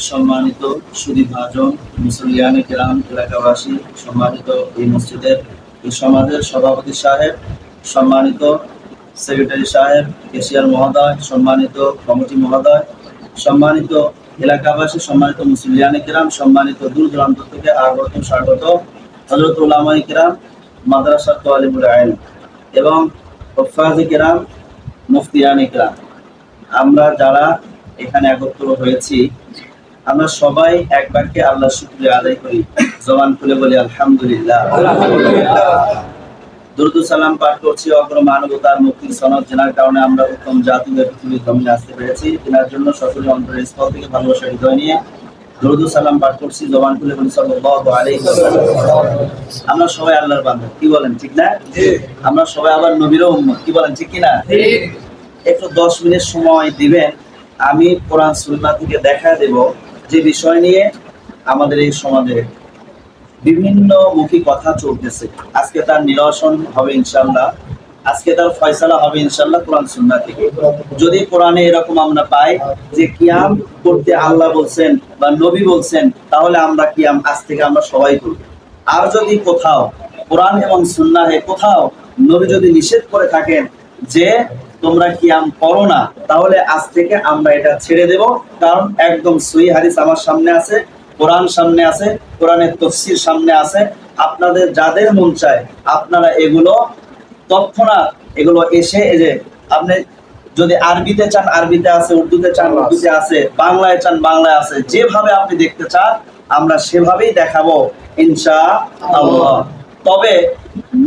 সম্মানিত সুধীভাজন, মুসলিয়ানে কেরাম, এলাকাবাসী, সম্মানিত এই মসজিদের এই সমাজের সভাপতি সাহেব, সম্মানিত সেক্রেটারি সাহেব, কেশিয়ার মহোদয়, সম্মানিত কমিটি মহোদয়, সম্মানিত এলাকাবাসী, সম্মানিত মুসলিয়ানে কেরাম, সম্মানিত দূর দূরান্ত থেকে আগত স্বাগত হযরত উলামায়ে কেরাম, মাদ্রাসা তালিবুল ইলম এবং হুফাজে কেরাম, মুফতিয়ানে কেরাম, আমরা যারা এখানে একত্র হয়েছি, আমরা সবাই এক বাক্যে আল্লাহর শুকরিয়া আদায় করি। জবান খুলে বলি আলহামদুলিল্লাহ। দরুদ ও সালাম পাঠ করছি অগ্র মানবতার মুক্তির সনদ, যেনার কারণে আমরা উত্তম জাতি হয়ে পৃথিবীর জমিনে আসতে পেরেছি। তেনার জন্য সকলে অন্তরের স্থল থেকে ভালোবাসা হৃদয় নিয়ে দরুদ ও সালাম পাঠ করছি। জবান খুলে বলি সাল্লাল্লাহু আলাইহি ওয়াসাল্লাম। আমরা সবাই আল্লাহর বান্দা, কি বলেন ঠিক না? আমরা সবাই আবার নবীর উম্মত, কি বলেন ঠিক কিনা? একটু 10 মিনিট সময় দিবেন, আমি কোরআন সুন্নাহ থেকে দেখা দেব যে বিষয় নিয়ে আমাদের এই সমাজে বিভিন্ন মুখী কথা চলতেছে। আজকে তার নিরসন হবে ইনশাআল্লাহ, আজকে তার ফয়সালা হবে ইনশাআল্লাহ কোরআন সুন্নাহ থেকে। যদি কোরআনে এরকম আমরা পাই যে কিয়াম করতে আল্লাহ বলছেন বা নবী বলছেন, তাহলে আমরা কিয়াম আজ থেকে আমরা সবাই করব। আর যদি কোথাও কোরআন এবং সুন্নাহে কোথাও নবী যদি নিষেধ করে থাকেন যে তোমরা কিয়াম করো না, তাহলে আজ থেকে আমরা এটা ছেড়ে দেব। কারণ একদম সহিহ হাদিস আমার সামনে আছে, কোরআন সামনে আছে, কোরআনের তাফসীর সামনে আছে। আপনাদের যাদের মন চায় আপনারা এগুলো তৎক্ষণাৎ এগুলো এসে, এই যে আপনি যদি আরবিতে চান আরবিতে আছে, উর্দুতে চান উর্দুতে আছে, বাংলায় চান বাংলায় আছে, যেভাবে আপনি দেখতে চান আমরা সেভাবেই দেখাবো ইনশাআল্লাহ। তবে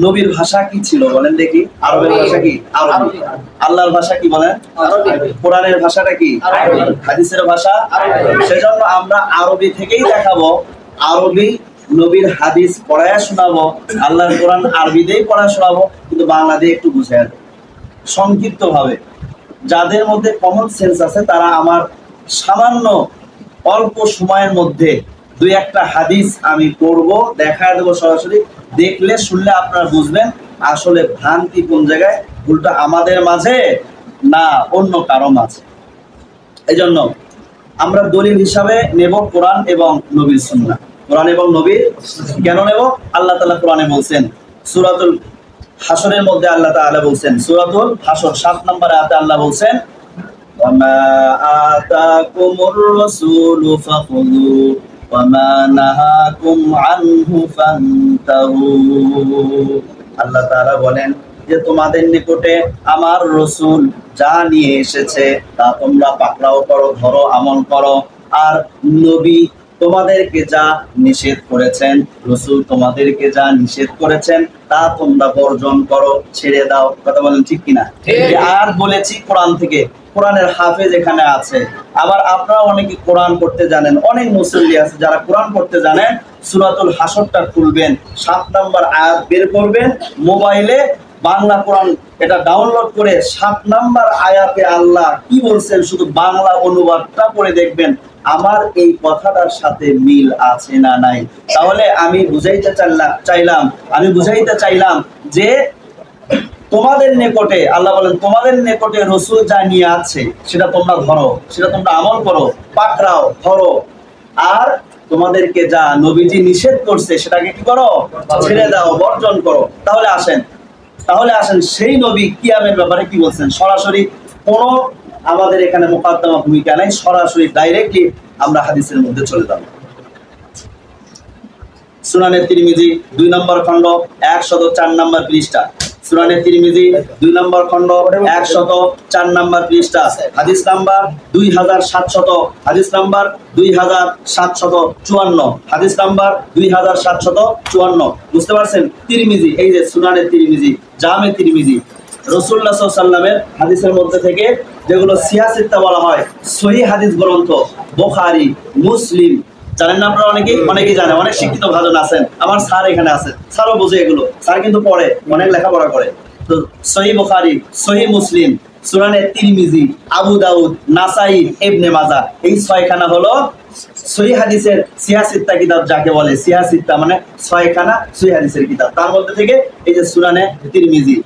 নবীর ভাষা কি ছিল বলেন দেখি? আরবের ভাষা কি? আরবি। আল্লাহর ভাষা কি বলেন? আরবি। কোরআনের ভাষাটা কি? আরবি। হাদিসের ভাষা আরবি। সেজন্য আমরা আরবি থেকেই দেখাবো, আরবি নবীর হাদিস পড়ায় শোনাবো, আল্লাহর কোরআন আরবিতেই পড়া শোনাবো, কিন্তু বাংলা দিয়ে একটু বুঝায় দেব সংক্ষিপ্ত ভাবে। যাদের মধ্যে কমন সেন্স আছে তারা আমার সামান্য অল্প সময়ের মধ্যে 2-1টা হাদিস আমি পড়ব, দেখায় দেবো সরাসরি। দেখলে শুনলে আপনারা বুঝবেন আসলে ভ্রান্তি কোন জায়গায়, ভুলটা আমাদের মাঝে না অন্য কারো মাঝে। এই জন্য আমরা দলিল হিসাবে নেব কোরআন এবং নবীর সুন্নাহ। কোরআন এবং নবীর কেন নেব? আল্লাহ তাআলা কোরআনে বলছেন, সূরাতুল হাশরের মধ্যে আল্লাহ তাআলা বলছেন, সূরাতুল হাশর 7 নম্বর আয়াতে আল্লাহ বলছেন, ওয়ামা আতাকুমুর রাসূলু ফাখুযু ওয়ামা নাহাকুম আনহু ফান্তাহু। আল্লাহ তাআলা বলেন যে তোমাদের নিকটে আমার রাসূল যা নিয়ে এসেছে তা তোমরা পাকড়াও করো, ধরো, আমল করো। আর নবী তোমাদেরকে যা নিষেধ করেছেন, রাসূল তোমাদেরকে যা নিষেধ করেছেন তা তোমরা বর্জন করো, ছেড়ে দাও। কথা বলেন ঠিক কিনা? আর বলেছি কোরআন থেকে, কোরআনের হাফেজ এখানে আছে। আবার আপনারা অনেকে কোরআন পড়তে জানেন, অনেক মুসল্লি আছে যারা কোরআন পড়তে জানেন। সূরাতুল হাশরটা খুলবেন, 7 নম্বর আয়াত বের করবেন মোবাইলে, বাংলা কোরআন এটা ডাউনলোড করে 7 নম্বর আয়াতে আল্লাহ কি বলছেন শুধু বাংলা অনুবাদটা পড়ে দেখবেন আমার এই কথাটার সাথে মিল আছে না নাই। তাহলে আমি বুঝাইতে চাইলাম যে তোমাদের নিকটে, আল্লাহ বলেন তোমাদের নিকটে রাসূল যা নিয়ে আছে সেটা তোমরা ধরো, সেটা তোমরা আমল করো, পাকড়াও, ধরো। আর তোমাদেরকে যা নবীজি নিষেধ করছে সেটাকে কি করো? ছেড়ে দাও, বর্জন করো। তাহলে আসেন সেই নবী কিয়ামের ব্যাপারে কি বলছেন। সরাসরি কোনো আমাদের এখানে মুকাদ্দমা ভূমিকা নাই, সরাসরি ডাইরেক্টলি আমরা হাদিসের মধ্যে চলে যাব। সুনানে তিরমিজি 2 নম্বর খণ্ড 104 নম্বর পৃষ্ঠা। সুনানে তিরমিজি 2 নম্বর খণ্ড 104 নম্বর পৃষ্ঠা, হাদিস নাম্বার 2700, হাদিস নাম্বার 2754, হাদিস নাম্বার 2754। বুঝতে পারছেন? তিরমিজি, এই যে সুনানে তিরমিজি, জামে তিরমিজি, রাসূলুল্লাহ সাল্লাল্লাহু আলাইহি ওয়াসাল্লামের হাদিসের মধ্যে থেকে যেগুলো সিয়াসিত্তা বলা হয়, সহিহ হাদিস গ্রন্থ, বুখারী, মুসলিম, জানেন না আপনারা? অনেকেই জানে, অনেক শিক্ষিত ভাজন আছেন। আমার স্যার এখানে আছে, স্যারও বোঝে এগুলো, স্যার কিন্তু পড়ে, অনেক লেখাপড়া করে। তো সহিহ বুখারী, সহিহ মুসলিম, সুনানে তিরমিজি, আবু দাউদ, নাসাই, ইবনে মাজাহ, এই 6খানা হলো সহিহ হাদিসের সিয়াসিত্তা কিতাব যাকে বলে। সিয়াসিত্তা মানে 6খানা সহিহ হাদিসের কিতাব। তার মধ্যে থেকে এই যে সুনানে তিরমিজি,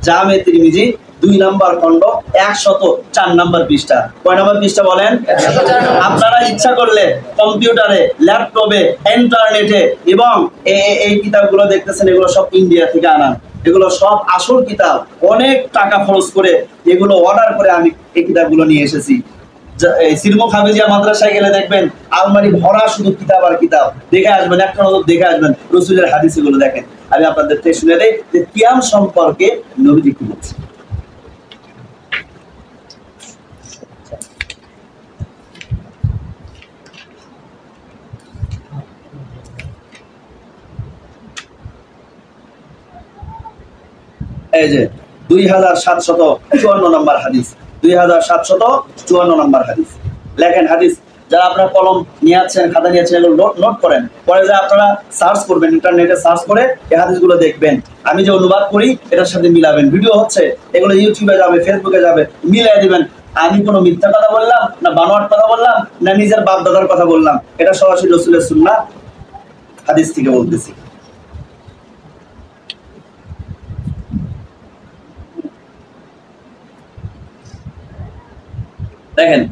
জামে তিরমিজি 2 নম্বর খণ্ড 104 নম্বর পৃষ্ঠা। কয় নম্বর পৃষ্ঠা বলেন? আপনারা ইচ্ছা করলে কম্পিউটারে, ল্যাপটপে, ইন্টারনেটে এবং এই কিতাবগুলো দেখতেছেন, এগুলো সব ইন্ডিয়া থেকে আনা, এগুলো সব আসল কিতাব। অনেক টাকা খরচ করে এগুলো অর্ডার করে আমি এই কিতাবগুলো নিয়ে এসেছি। সিরমুখ হাফিজিয়া মাদ্রাসায় গেলে দেখবেন আলমারি ভরা শুধু কিতাব আর কিতাব। দেখে আসবেন, একটা নজর দেখে আসবেন, রসুলের হাদিস এগুলো দেখেন। আমি আপনাদের থেকে শুনে দেই যে কিয়াম সম্পর্কে নবীজি কি বলছে। এই যে 2754 নম্বর হাদিস, 2754 নম্বর হাদিস। লেখেন হাদিস, যারা আপনারা কলম নিয়ে আছেন, খাতা নিয়ে আছেন, এগুলো নোট করেন। পরে যে আপনারা সার্চ করবেন, ইন্টারনেটে সার্চ করে এই হাদিসগুলো দেখবেন। আমি যে অনুবাদ করি এটার সাথে মিলাবেন। ভিডিও হচ্ছে, এগুলো ইউটিউবে যাবে, ফেসবুকে যাবে, মিলাই দিবেন। আমি কোনো মিথ্যা কথা বললাম না, বানোয়াট কথা বললাম না, নিজের বাপ দাদার কথা বললাম, এটা সরাসরি রাসূলের সুন্নাহ হাদিস থেকে বলতেছি। দেখেন,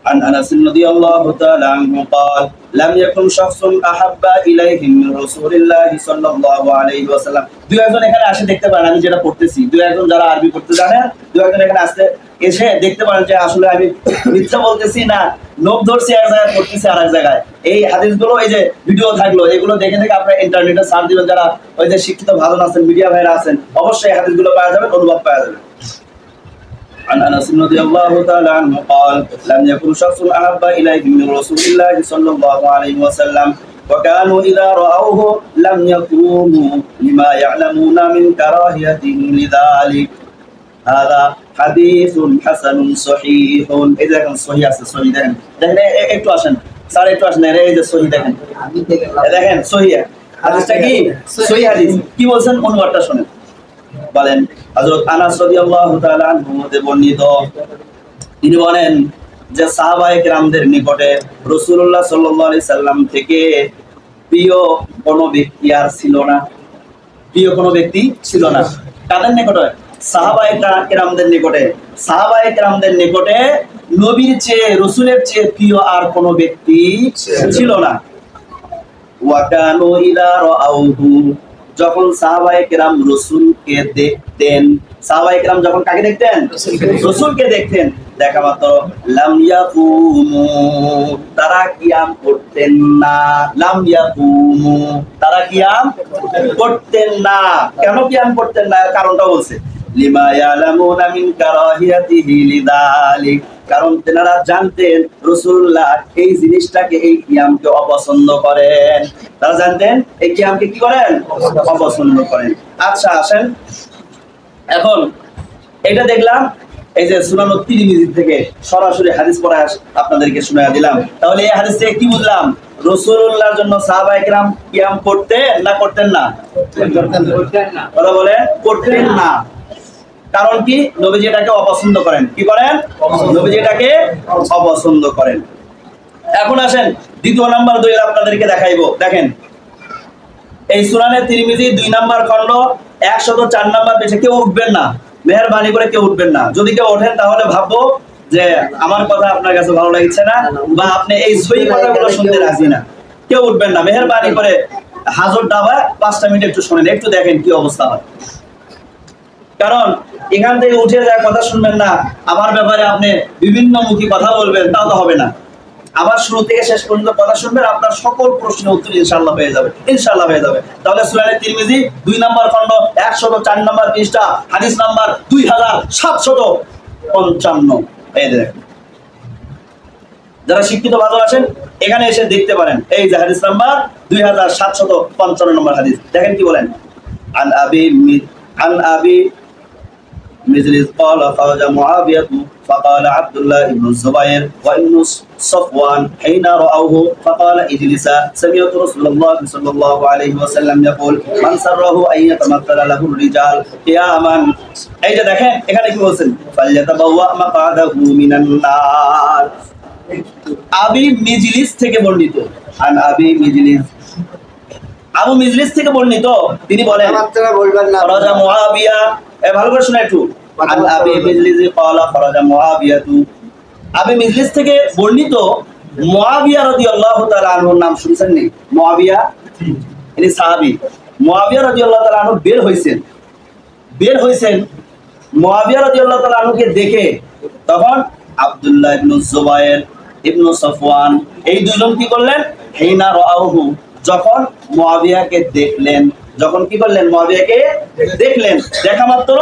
عن أنس رضي الله تعالى عنه قال لم يكن شخص أحب إليه من رسول الله صلى الله عليه وسلم। দুই একজন এখানে আসে দেখতে পারেন আমি যেটা পড়তেছি, দুই একজন যারা আরবি পড়তে জানে, দুই একজন এখানে আসতে এসে দেখতে পারেন যে আসলে আমি মিথ্যা বলতেছি না, নোট ধরছি এক জায়গায়, পড়তেছি আর এক জায়গায়। এই হাদিসগুলো, এই যে ভিডিও থাকলো, এগুলো দেখে দেখে আপনারা ইন্টারনেটে সার্চ দিবেন। যারা ওই যে শিক্ষিত ভালো আছেন, মিডিয়া ভাইরা আছেন, অবশ্যই এই হাদিসগুলো পাওয়া যাবে, অনুবাদ পাওয়া যাবে। عن أنس رضي الله تعالى عنه قال لم يكن شخص أحب إليه من رسول الله صلى الله عليه وسلم وكانوا إذا رأوه لم يقوموا لما يعلمون من كراهيته لذلك هذا حديث حسن صحيح। إذا كان صحيح صحيح দেখেন একটু আসেন স্যার, একটু আসেন, এই যে সহিহ দেখেন, দেখেন সহিহ হাদিসটা কি সহিহ হাদিস। কি বলছেন অনুবাদটা শুনেন। বলেন হযরত আনাস রাদিয়াল্লাহু তাআলা আনহু হতে বর্ণিত, তিনি বলেন যে সাহাবায়ে কেরামদের নিকটে রাসূলুল্লাহ সাল্লাল্লাহু আলাইহি সাল্লাম থেকে প্রিয় কোনো ব্যক্তি আর ছিল না। প্রিয় কোনো ব্যক্তি ছিল না কাদের নিকটে? সাহাবায়ে কেরামদের নিকটে। সাহাবায়ে কেরামদের নিকটে নবীর চেয়ে, রাসূলের চেয়ে প্রিয় আর কোনো ব্যক্তি ছিল না। ওয়া কানু ইযা রাআউহু, যখন সাহাবায়ে কেরাম রাসূলকে দেখতেন, সাহাবায়ে কেরাম যখন কাকে দেখতেন? রাসূলকে দেখতেন, দেখা মাত্র লাম ইয়াকুমু, তারা কিয়াম করতেন না। লাম ইয়াকুমু, তারা কিয়াম করতেন না। কেন কিয়াম করতেন না? কারণটা বলছে লিমা ইয়ালামুনা মিন কারাহিয়াতিহি লিযালিক, কারণ তেনারা জানতেন রাসূলুল্লাহ এই জিনিসটাকে, এই কিয়ামকে অপছন্দ করেন। তারা জানতেন এই কিয়ামকে কি করেন? অপছন্দ করেন। আচ্ছা আসেন, এখন এটা দেখলাম এই যে সুনান তিরমিজি থেকে সরাসরি হাদিস পড়া আপনাদেরকে শোনায়া দিলাম। তাহলে এই হাদিস থেকে কি বুঝলাম? রাসূলুল্লাহর জন্য সাহাবায়ে কেরাম কিয়াম করতেন না করতেন না? করতেন না। কথা বলেন, করতেন না। কারণ কি? নবীজি এটাকে অপছন্দ করেন। কি করেন? নবীজি এটাকে অপছন্দ করেন। এখন আসেন দ্বিতীয় নাম্বার দলিল আপনাদেরকে দেখাইবো। দেখেন এই সুনানে তিরমিজি 2 নাম্বার খণ্ড 104 নাম্বার পেজে কেউ উঠবেন না, মেহেরবানি করে কেউ উঠবেন না। যদি কেউ ওঠেন তাহলে ভাববো যে আমার কথা আপনার কাছে ভালো লাগছে না, বা আপনি এই সহি কথাগুলো শুনতে রাজি না। কেউ উঠবেন না, মেহেরবানি করে হাজর ডাবা 5টা মিনিট একটু শুনেন, একটু দেখেন কি অবস্থা হয়। কারণ এখান থেকে উঠে যায় কথা শুনবেন না, আমার ব্যাপারে আপনি বিভিন্ন মুখী কথা বলবেন, তাও তো হবে না। আবার শুরু থেকে শেষ পর্যন্ত কথা শুনবেন, আপনার সকল প্রশ্নের উত্তর ইনশাআল্লাহ হয়ে যাবে, ইনশাআল্লাহ হয়ে যাবে। তাহলে সুনানে তিরমিজি 2 নাম্বার খণ্ড 104 নাম্বার পৃষ্ঠা, হাদিস নাম্বার 2755। এই দেখেন, যারা শিক্ষিত ভালো আছেন এখানে এসে দেখতে পারেন। এই যে হাদিস নাম্বার 2755 নম্বর হাদিস। দেখেন কি বলেন। عن أبي مجلس قال خرج معاوية فقال عبد الله بن الزبير وابن صفوان حين رأوه فقال اجلسا سمعت رسول الله صلى الله عليه وسلم يقول من سره أن يتمثل له الرجال قياما। এই যে দেখেন এখানে কি বলছেন? فليتبوأ مقعده من النار। আবি মিজলিস থেকে বর্ণিত। عن أبي مجلس, আবু মিজলিস থেকে বর্ণিত, তিনি বলেন রাজা মুআবিয়া, ভালো করে শুনে একটু, আন আবি মিজলিজ ক্বালা খরাজা মুআবিয়াতু, আবি মিজলিজ থেকে বর্ণিত মুআবিয়া রাদিয়াল্লাহু তাআলা আনহুর নাম শুনছেন নি? মুআবিয়া ইনি সাহাবী। মুআবিয়া রাদিয়াল্লাহু তাআলা আনহু বের হইছেন মুআবিয়া রাদিয়াল্লাহু তাআলা আনহুকে দেখে তখন আব্দুল্লাহ ইবনে জুবায়ের ইবনে সাফওয়ান এই দুজন কি করলেন? হিনা রাআহু, যখন মুআবিয়াকে দেখলেন, যখন কি করলেন? মুআবিয়াকে দেখলেন, দেখা মাত্র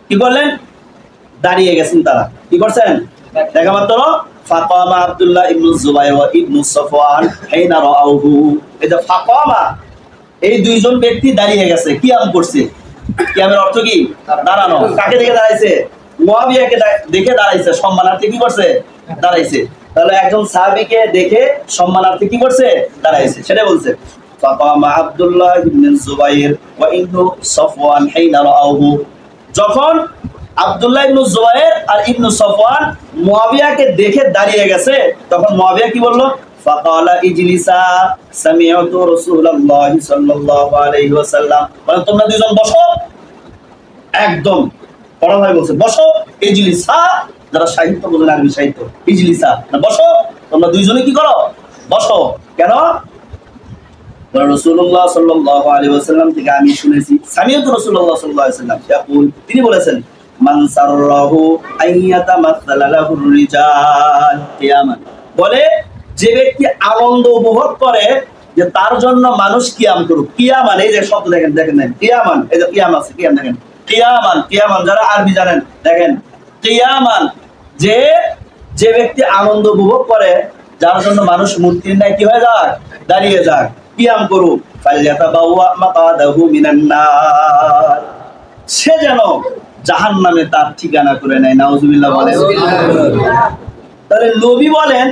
কি করলেন? দাঁড়িয়ে গেছেন তারা। কি করছেন? দেখা মাত্র ফাকামা আব্দুল্লাহ ইবনে জুবায়ের ওয়া ইবনে সাফওয়ান হিনা রাআহু, এই যে ফাকামা, এই দুইজন ব্যক্তি দাঁড়িয়ে গেছে, কিয়াম করছে। কিয়ামের অর্থ কি? দাঁড়ানো। কাকে দেখে দাঁড়াইছে? মুআবিয়াকে দেখে দাঁড়াইছে, সম্মানার্থে কি করছে? দাঁড়াইছে। তাহলে একজন সাহাবীকে দেখে সম্মানার্থে কি করছে? দাঁড়াইছে, সেটা বলছে। ফাকামা আব্দুল্লাহ ইবনে জুবায়ের ওয়া ইবনে সাফওয়ান হিনা রাআহু, যখন আব্দুল্লাহ ইবনে জুবায়ের আর ইবনে সাফওয়ান মুআবিয়াকে দেখে দাঁড়িয়ে গেছে, তখন মুআবিয়া কি বলল? ফাকালা ইজলিসা সামিআতু রাসূলুল্লাহ সাল্লাল্লাহু আলাইহি ওয়াসাল্লাম, মানে তোমরা দুইজন বসো। একদম বড় ভাই বলছে বসো। ইজলিসা, যারা সাহিত্য বোঝেন, আরবি সাহিত্য, ইজলিসা না বসো, তোমরা দুইজনে কি করো? বসো। কেন? রাসূলুল্লাহ সাল্লাল্লাহু আলাইহি ওয়াসাল্লাম থেকে আমি শুনেছি, সামিআতু রাসূলুল্লাহ সাল্লাল্লাহু আলাইহি ওয়াসাল্লাম ইয়াকুল, তিনি বলেছেন, মান সাররাহু আইয়াতামাসসালা লাহুর রিজাল কিয়ামান, বলে যে ব্যক্তি আনন্দ উপভোগ করে যে তার জন্য মানুষ কিয়াম করুক। কিয়ামান, এই যে শব্দ দেখেন, কিয়ামান, এই যে কিয়াম আছে, কিয়াম দেখেন, কিয়ামান যারা আরবি জানেন দেখেন, কিয়ামান, যে ব্যক্তি আনন্দ উপভোগ করে, যার জন্য মানুষ মূর্তির ন্যায় কি হয়ে যাক? দাঁড়িয়ে যাক, কিয়াম করুক। ফালইয়াতাবাওয়া মাকাদাহু মিনান নার, সে যেন জাহান্নামে তার ঠিকানা করে নেয়। নাউজুবিল্লাহ বলেন। তাহলে নবী বলেন,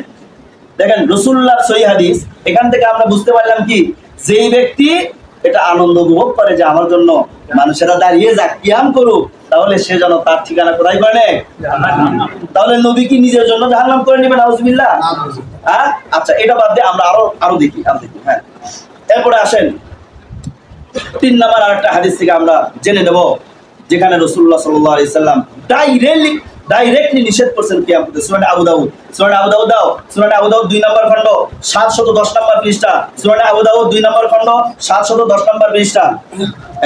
দেখেন রাসূলুল্লাহ সহিহ হাদিস, এখান থেকে আমরা বুঝতে পারলাম কি, যেই ব্যক্তি এটা আনন্দ উপভোগ করে যে আমার জন্য মানুষেরা দাঁড়িয়ে যাক, কিয়াম করুক, তাহলে সে যেন তার ঠিকানা কোথায় করে নেয়? তাহলে নবী কি নিজের জন্য জাহান্নাম করে নেবে? নাউজুবিল্লাহ। হ্যাঁ, আচ্ছা, এটা বাদ দিয়ে আমরা আরো দেখি। হ্যাঁ, এরপরে আসেন 3 নাম্বার আরেকটা হাদিস থেকে আমরা জেনে নেব, যেখানে রাসূলুল্লাহ সাল্লাল্লাহু আলাইহি সাল্লাম ডাইরেক্টলি নিষেধ করছেন কিয়াম করতে। সুনানে আবু দাউদ 2 নম্বর খণ্ড 710 নম্বর পৃষ্ঠা। সুনানে আবু দাউদ 2 নম্বর খণ্ড 710 নম্বর পৃষ্ঠা।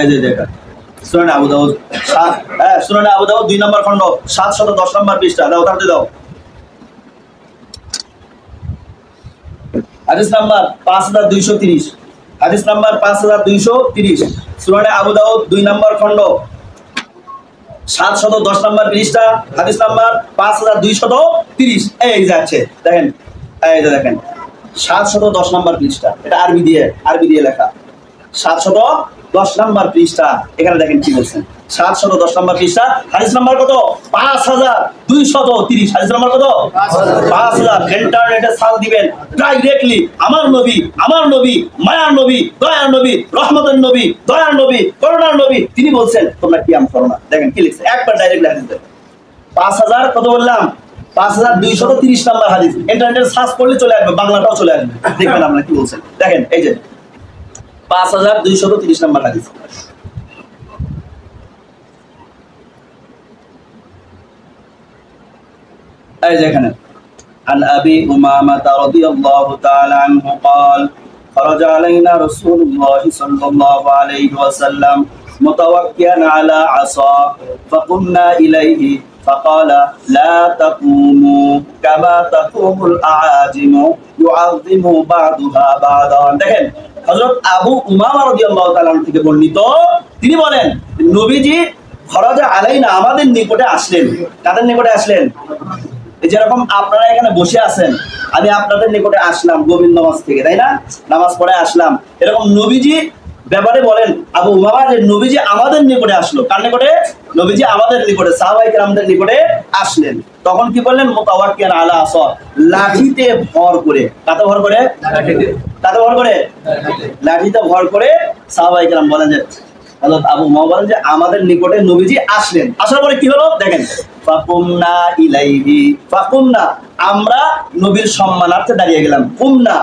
এই যে দেখেন, সুনানে আবু দাউদ 2 নম্বর খণ্ড 710 নম্বর পৃষ্ঠা। দাও, তাড়াতাড়ি দাও। হাদিস নাম্বার 5230, হাদিস নাম্বার 5230, সুনানে আবু দাউদ 2 নম্বর খণ্ড 710 নম্বর পৃষ্ঠা, হাদিস নাম্বার 5230। এই যে আছে দেখেন, এই যে দেখেন 710 নম্বর পৃষ্ঠা, এটা আরবি দিয়ে লেখা। 710 নম্বর পৃষ্ঠা, এখানে দেখেন কি বলছেন। 710 নম্বর পৃষ্ঠা, হাদিস নাম্বার কত? 5230। হাদিস নাম্বার কত? 5000। ইন্টারনেটে সার্চ দিবেন, ডাইরেক্টলি আমার নবী, মায়ার নবী, দয়ার নবী, রহমতের নবী, দয়ার নবী, করুণার নবী, তিনি বলছেন তোমরা কিয়াম করো না। দেখেন কি লিখছে, একবার ডাইরেক্ট হাদিস দেন। 5000 কত বললাম? 5230 নম্বর হাদিস। ইন্টারনেটে সার্চ করলে চলে আসবে, বাংলাটাও চলে আসবে, দেখবেন আমরা কি বলছেন। দেখেন এই যে 5230 নম্বর হাদিস। এই যে এখানে, عن أبي أمامة رضي الله تعالى عنه قال خرج علينا رسول الله صلى الله عليه وسلم متوكئا على عصا فقمنا إليه فقال لا تقوموا كما تقوم الأعاجم يعظم بعضها بعضا। দেখেন হযরত আবু উমামা রাদিয়াল্লাহু তাআলা থেকে বর্ণিত, তিনি বলেন নবীজি খরাজা আলাইনা, আমাদের নিকটে আসলেন। কাদের নিকটে আসলেন? যেরকম আপনারা এখানে বসে আছেন, আমি আপনাদের নিকটে আসলাম গোবিন্দগঞ্জ থেকে, তাই না? নামাজ পড়ে আসলাম। এরকম নবীজি ব্যাপারে বলেন আবু উমামা যে নবীজি আমাদের নিকটে আসলো। কার নিকটে? নবীজি আমাদের নিকটে, সাহাবায়ে কেরামদের নিকটে আসলেন। তখন কি বললেন? মুতাওয়াক্কিয়ান আলা আসা, লাঠিতে ভর করে। কাতে ভর করে? কাতে ভর করে? লাঠিতে ভর করে। সাহাবায়ে কেরাম বলেন যে, হযরত আবু উমামা বলেন যে আমাদের নিকটে নবীজি আসলেন। আসার পরে কি হলো দেখেন, ফাকুমনা ইলাইহি, ফাকুমনা, আমরা নবীর সম্মানার্থে দাঁড়িয়ে গেলাম। কুমনা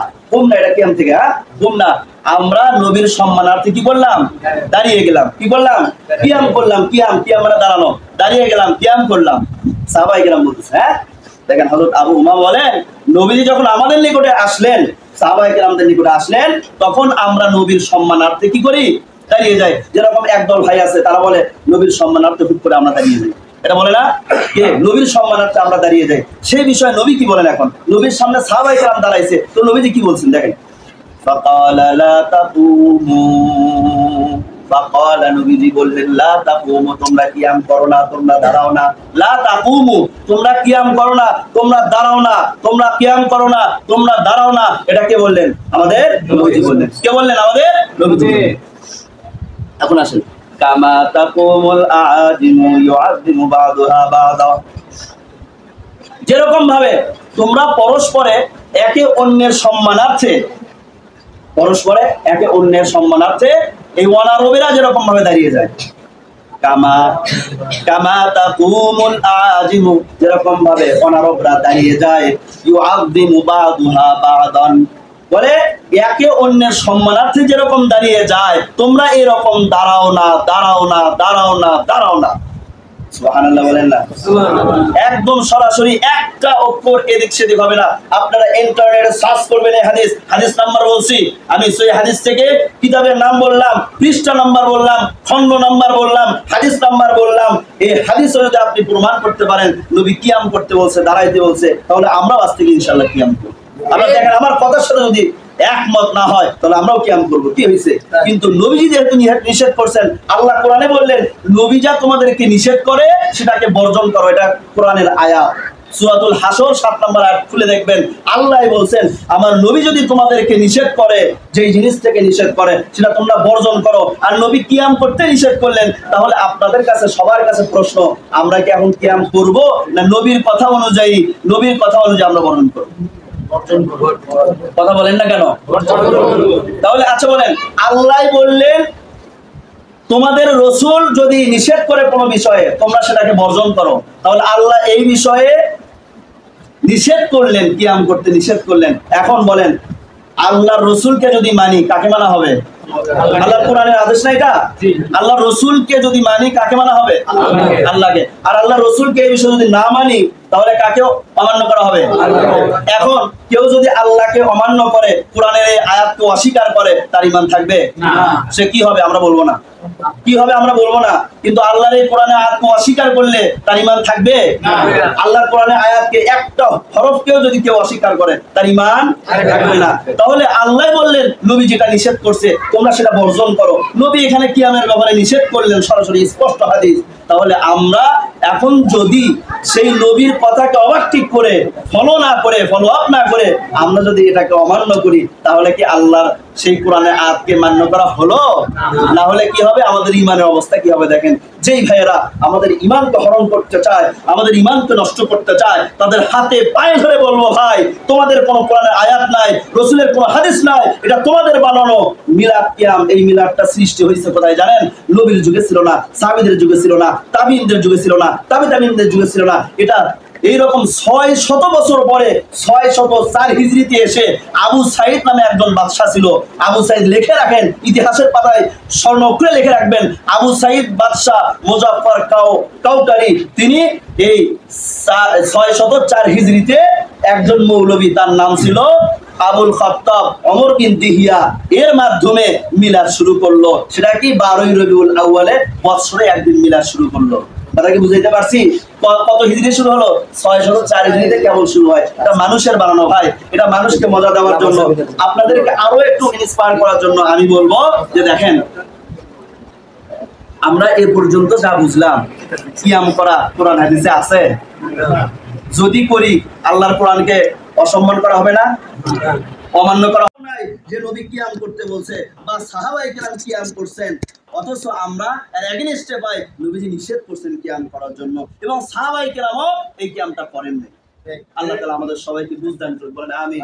এটা কিয়াম থেকে, হ্যাঁ, কুমনা আমরা নবীর সম্মানার্থে কি করলাম? দাঁড়িয়ে গেলাম। কি করলাম? কিয়াম করলাম। কিয়াম কিয়াম মানে দাঁড়ানো, দাঁড়িয়ে গেলাম, কিয়াম করলাম। সাহাবায়ে কেরাম বলতেছে, হ্যাঁ দেখেন হযরত আবু উমামা বলেন নবীজি যখন আমাদের নিকটে আসলেন, সাহাবায়ে কেরামদের নিকটে আসলেন, তখন আমরা নবীর সম্মানার্থে কি করি? দাঁড়িয়ে যাই। যেরকম একদল ভাই আছে তারা বলে নবীর সম্মানার্থে হুট করে আমরা দাঁড়িয়ে যাই। এটা বলে না কে? নবীর সম্মানার্থে আমরা দাঁড়িয়ে যাই। সেই বিষয়ে নবী কি বলেন? এখন নবীর সামনে সাহাবায়ে কেরাম দাঁড়াইছে, তো নবীজি কি বলছেন দেখেন। ফাকালা লা তাকুমু, ফাকালা নবীজি বললেন লা তাকুমু, তোমরা কিয়াম করো না, তোমরা দাঁড়াও না। লা তাকুমু, তোমরা কিয়াম করো না, তোমরা দাঁড়াও না। তোমরা কিয়াম করো না, তোমরা দাঁড়াও না। এটা কে বললেন? আমাদের নবীজি বললেন। কে বললেন? আমাদের নবীজি। এখন আসেন, কামা তাকুমুল আদিমু ইউআযিমু বা'দুহা বা'দা, যেরকম ভাবে তোমরা পরস্পরে একে অন্যের সম্মানার্থে, পরস্পরে একে অন্যের সম্মানার্থে এই অনারবীরা যেরকম ভাবে দাঁড়িয়ে যায়, কামা কামা তাকুমুল আজিমু, যেরকম ভাবে অনারবরা দাঁড়িয়ে যায়, ইউআযিমু বা'দুহা বা'দান, বলে একে অন্যের সম্মানার্থে যেরকম দাঁড়িয়ে যায়, তোমরা এরকম দাঁড়াও না, দাঁড়াও না, দাঁড়াও না, দাঁড়াও না। সুবহানাল্লাহ বলেন না? একদম সরাসরি একটা অক্ষর এদিক সেদিক হবে না। আপনারা ইন্টারনেটে সার্চ করবেন এই হাদিস, হাদিস নাম্বার বলছি আমি, সেই হাদিস থেকে কিতাবের নাম বললাম, পৃষ্ঠা নাম্বার বললাম, খণ্ড নাম্বার বললাম, হাদিস নাম্বার বললাম। এই হাদিসে যদি আপনি প্রমাণ করতে পারেন নবী কিয়াম করতে বলছে, দাঁড়াইতে বলছে, তাহলে আমরাও আজ থেকে ইনশাআল্লাহ কিয়াম করব। আপনারা দেখেন আমার কথার সাথে যদি একমত না হয় তাহলে আমরাও কিয়াম করবো। কি হয়েছে? কিন্তু নবীজি যেহেতু নিষেধ করছেন, আল্লাহ কোরআনে বললেন নবী যা তোমাদেরকে নিষেধ করে সেটাকে বর্জন করো। এটা কোরআনের আয়াত, সূরাতুল হাসর 7 নম্বর আয়াত খুলে দেখবেন। আল্লাহ বলছেন আমার নবী যদি তোমাদেরকে নিষেধ করে, যেই জিনিস থেকে নিষেধ করে সেটা তোমরা বর্জন করো। আর নবী কিয়াম করতে নিষেধ করলেন, তাহলে আপনাদের কাছে সবার কাছে প্রশ্ন, আমরা কি এখন কিয়াম করব না নবীর কথা অনুযায়ী, নবীর কথা অনুযায়ী আমরা বর্ণন করব? কথা বলেন না কেন? তাহলে আচ্ছা বলেন, আল্লাহ বললেন তোমাদের রসুল যদি নিষেধ করে কোনো বিষয়ে তোমরা সেটাকে বর্জন করো, তাহলে আল্লাহ এই বিষয়ে নিষেধ করলেন, কিয়াম করতে নিষেধ করলেন। এখন বলেন আল্লাহর রসুলকে যদি মানি কাকে মানা হবে? আল্লাহর কোরআনের আদেশ না এটা? আল্লাহর রসুলকে যদি মানি কাকে মানা হবে? আল্লাহকে। আর আল্লাহর রসুলকে এই বিষয়ে যদি না মানি তাহলে কাকে অমান্য করা হবে? এখন কেউ যদি আল্লাহকে অমান্য করে, কোরআনের এই আয়াতকে অস্বীকার করে, তার ঈমান থাকবে? সে কি হবে? আমরা বলবো না। কি হবে? আমরা বলবো না। কিন্তু আল্লাহর এই কোরআনের আয়াতকে অস্বীকার করলে তার ঈমান থাকবে? আল্লাহর কোরআনের আয়াতকে একটা হরফকেও যদি কেউ অস্বীকার করে তার ঈমান থাকবে না। তাহলে আল্লাহ বললেন নবী যেটা নিষেধ করছে তোমরা সেটা বর্জন করো। নবী এখানে কিয়ামের ব্যাপারে নিষেধ করলেন, সরাসরি স্পষ্ট হাদিস। তাহলে আমরা এখন যদি সেই নবীর কথাকে অবাকঠিক করে, ফলো না করে, ফলো আপ না করে আমরা যদি এটাকে অমান্য করি, তাহলে কি আল্লাহর সেই কোরআনের আয়াতকে মান্য করা হলো? না হলে কি হবে? আমাদের ঈমানের অবস্থা কি হবে? দেখেন, যেই ভাইয়েরা আমাদের ঈমানকে হরণ করতে চায়, আমাদের ঈমানকে নষ্ট করতে চায়, তাদের হাতে পায়ে ধরে বলবো, ভাই তোমাদের কোনো কোরআনের আয়াত নাই, রাসূলের কোনো হাদিস নাই, এটা তোমাদের বানানো মিলাদ কিয়াম। এই মিলাদটা সৃষ্টি হয়েছে কোথায় জানেন? নবীর যুগে ছিল না, সাহাবীদের যুগে ছিল না, তাবিঈনদের যুগে ছিল না, তাবিঈনদের যুগে ছিল না। এটা এইরকম 600 বছর পরে 604 হিজরিতে এসে আবু সাইদ নামে একজন বাদশা ছিল। আবু সাইদ লিখে রাখেন, ইতিহাসের পাতায় স্বর্ণ অক্ষরে লিখে রাখবেন, আবু সাইদ বাদশা মুজাফফর কাউকারি, তিনি এই 604 হিজরিতে একজন মৌলবী, তার নাম ছিল আবুল খাত্তাব ওমর বিন দিহিয়া, এর মাধ্যমে মিলাদ শুরু করলো। সেটা কি 12ই রবিউল আউয়ালে বছরে একদিন মিলাদ শুরু করলো। কথা কি বুঝাইতে পারছি? কত হিজরি শুরু হলো? 604 হিজরিতে কেবল শুরু হয়। এটা মানুষের বানানো ভাই, এটা মানুষকে মজা দেওয়ার জন্য, আপনাদেরকে আরো একটু ইন্সপায়ার করার জন্য আমি বলবো যে দেখেন, আমরা এ পর্যন্ত যা বুঝলাম, কিয়াম করা কোরআন হাদিসে আছে? যদি করি আল্লাহর কোরআনকে অসম্মান করা হবে না? অমান্য করা হবে না? যে নবী কিয়াম করতে বলছে বা সাহাবায়ে কেরাম কিয়াম করছেন, অথচ আমরা এর এগেইনস্টে পাই নবীজি নিষেধ করছেন কিয়াম করার জন্য, এবং সাহাবায়ে কেরামও এই কিয়ামটা করেন নাই। আল্লাহ তাআলা আমাদের সবাইকে বুঝদান করুন, বলেন আমিন।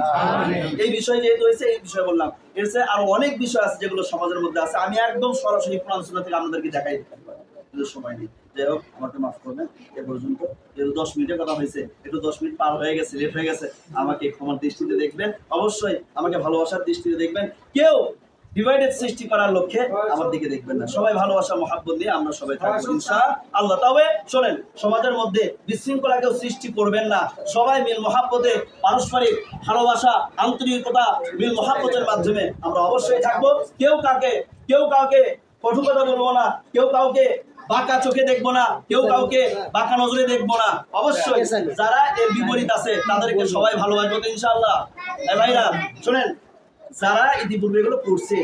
এই বিষয় যেহেতু হয়েছে, এই বিষয় বললাম। এর চেয়ে আরো অনেক বিষয় আছে যেগুলো সমাজের মধ্যে আছে, আমি একদম সরাসরি কোরআন সুন্নাহ থেকে আপনাদেরকে দেখাই দিতে পারি, কিন্তু সময় নেই। যাই হোক, আমাকে মাফ করবেন এ পর্যন্ত। যেহেতু 10 মিনিটের কথা হয়েছে, একটু 10 মিনিট পার হয়ে গেছে, লেট হয়ে গেছে, আমাকে ক্ষমার দৃষ্টিতে দেখবেন, অবশ্যই আমাকে ভালোবাসার দৃষ্টিতে দেখবেন। কেউ ডিভাইডেড সৃষ্টি করার লক্ষ্যে আমার দিকে দেখবেন না। সবাই ভালোবাসা মহাব্বত নিয়ে আমরা সবাই থাকবো ইনশাআল্লাহ। তবে শোনেন, সমাজের মধ্যে বিশৃঙ্খলা কেউ সৃষ্টি করবেন না। সবাই মিল মহাব্বতে, পারস্পরিক ভালোবাসা, আন্তরিকতা, মিল মহাব্বতের মাধ্যমে আমরা অবশ্যই থাকবো। কেউ কাউকে কটু কথা বলবো না, কেউ কাউকে বাঁকা চোখে দেখবো না, কেউ কাউকে বাঁকা নজরে দেখবো না। অবশ্যই যারা এর বিপরীত আছে তাদেরকে সবাই ভালোবাসবো ইনশাআল্লাহ। ভাইরা শোনেন, যারা ইতিপূর্বে এগুলো করছে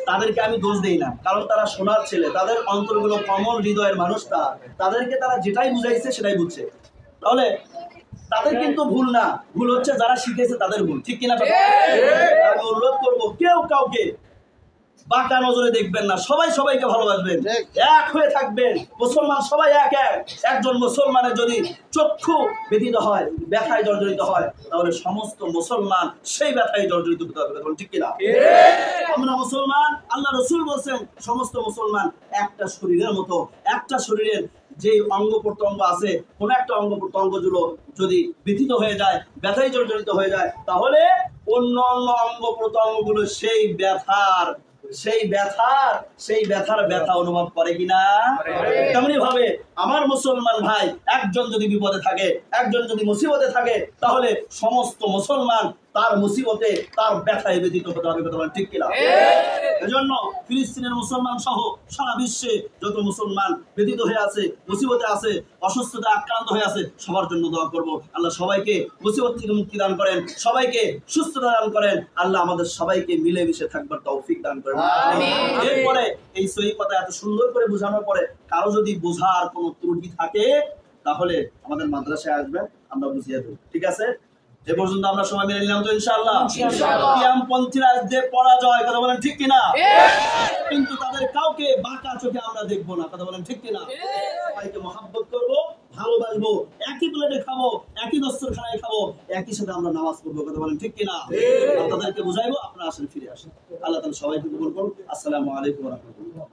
তাদেরকে আমি দোষ দেই না, কারণ তারা সোনার ছেলে, তাদের অন্তরগুলো কমল হৃদয়ের মানুষটা, তাদেরকে তারা যেটাই বুঝাইছে সেটাই বুঝছে। তাহলে তাদের কিন্তু ভুল না, ভুল হচ্ছে যারা শিখেছে তাদের ভুল, ঠিক কিনা? আমি অনুরোধ করবো কেউ কাউকে বাঁকা নজরে দেখবেন না, সবাই সবাইকে ভালোবাসবেন, এক হয়ে থাকবেন। মুসলমান সবাই এক। একজন মুসলমানের যদি চক্ষু ব্যথিত হয়, ব্যথায় জর্জরিত হয়, তাহলে সমস্ত মুসলমান সেই ব্যথায় জর্জরিত হতে হবে, ঠিক কিনা? আমরা মুসলমান, আল্লাহ রাসূল বলেছেন সমস্ত মুসলমান একটা শরীরের মতো। একটা শরীরের যে অঙ্গ প্রত্যঙ্গ আছে, কোন একটা অঙ্গ প্রত্যঙ্গগুলো যদি ব্যথিত হয়ে যায়, ব্যথায় জর্জরিত হয়ে যায়, তাহলে অন্য অঙ্গ প্রত্যঙ্গগুলো সেই ব্যথার ব্যথা অনুভব করে কিনা? তেমনি ভাবে আমার মুসলমান ভাই একজন যদি বিপদে থাকে, একজন যদি মুসিবতে থাকে, তাহলে সমস্ত মুসলমান তার মুসিবতে, তার ব্যথায় ব্যথিত হতে হবে, ঠিক কিনা? এজন্য ফিলিস্তিনের মুসলমান সহ সারা বিশ্বে যত মুসলমান ব্যথিত হয়ে আছে, মুসিবতে আছে, অসুস্থতা আক্রান্ত হয়ে আছে, সবার জন্য দোয়া করব। আল্লাহ সবাইকে মুসিবত থেকে মুক্তি দান করেন, সবাইকে সুস্থতা দান করেন। আল্লাহ আমাদের সবাইকে মিলেমিশে থাকবার তৌফিক দান করেন। এরপরে এই সহি কথা এত সুন্দর করে বোঝানোর পরে কারো যদি বোঝার কোনো ত্রুটি থাকে, তাহলে আমাদের মাদ্রাসায় আসবেন, আমরা বুঝিয়ে দেব, ঠিক আছে? এ পর্যন্ত আমরা সময় মেনে নিলাম তো ইনশাআল্লাহ। কিয়ামপন্থীরা যে পরাজয়, কথা বলেন ঠিক কিনা? কিন্তু তাদের কাউকে বাঁকা চোখে আমরা দেখবো না, কথা বলেন ঠিক কিনা? সবাইকে মহাব্বত করবো, ভালোবাসবো, একই প্লেটে খাবো, একই দস্তরখানায় খাবো, একই সাথে আমরা নামাজ পড়বো, কথা বলেন ঠিক কিনা? তাদেরকে বুঝাইবো, আপনারা আসেন, ফিরে আসেন। আল্লাহ তাআলা সবাইকে কবুল করুন। আসসালামু আলাইকুম ওয়া রাহমাতুল্লাহ।